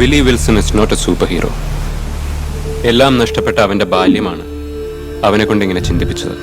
Willy Wilson is not a superhero. എല്ലാം നഷ്ടപ്പെട്ട അവന്റെ ബാല്യമാണ് അവനെ കൊണ്ട് ഇങ്ങനെ ചിന്തിപ്പിച്ചത്.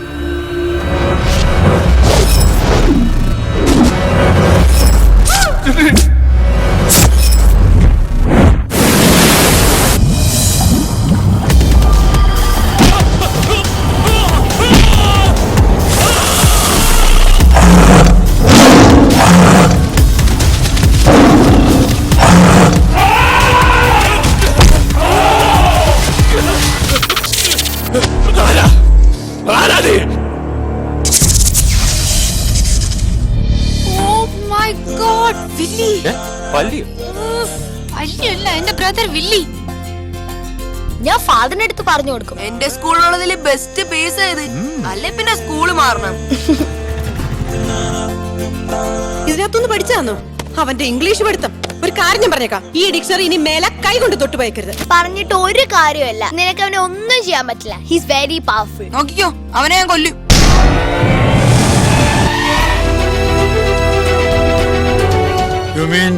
എന്റെ ബ്രദർ വില്ലി. ഞാൻ ഫാദറിന്റെ അടുത്ത് പറഞ്ഞു കൊടുക്കും. എന്റെ സ്കൂളിലുള്ളതിൽ ബെസ്റ്റ് പീസ് ആയത്. അല്ലെ പിന്നെ സ്കൂള് മാറണം. ഇതിനകത്തൊന്ന് പഠിച്ചാന്നോ അവന്റെ ഇംഗ്ലീഷ് പഠിത്തം? ഒരു കാര്യം ഞാൻ പറഞ്ഞേക്കാം, ഈ ഡിക്ഷണറി ഇനി മേലെ കൈ കൊണ്ട് തൊട്ട് പോയക്കരുത്. പറഞ്ഞിട്ട് ഒരു കാര്യമല്ല, നിനക്ക് അവനെ ഒന്നും ചെയ്യാൻ പറ്റില്ല. His very powerful. നോക്കിക്കോ, അവനെ ഞാൻ കൊല്ലും. You mean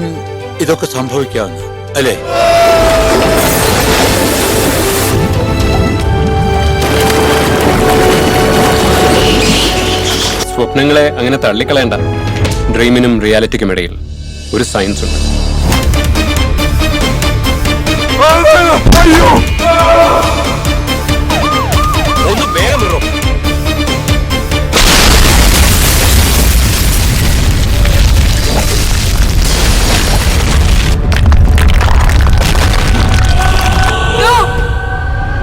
ഇതൊക്കെ സംഭവിക്കാവുന്ന അല്ലേ? സ്വപ്നങ്ങളെ അങ്ങനെ തള്ളിക്കളയണ്ട. ഡ്രീമിനും റിയാലിറ്റിക്കും ഇടയിൽ ഒരു സയൻസ് ഉണ്ട്. ഒന്ന് വേഗം വിടോ.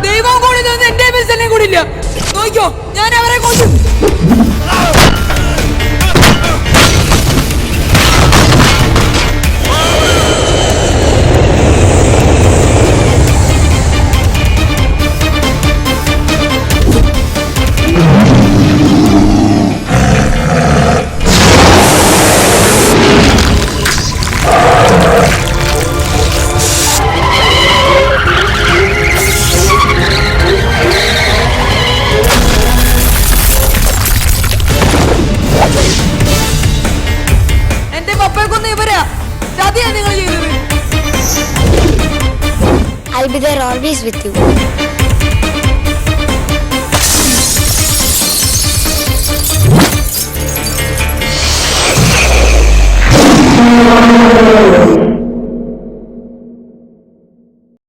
ദൈവം കൂടി എന്റെ മിസ്സല്ലേ കൂടില്ല. നോക്കിക്കോ, ഞാൻ അവരെ കൊല്ലും. I'll be there always with you.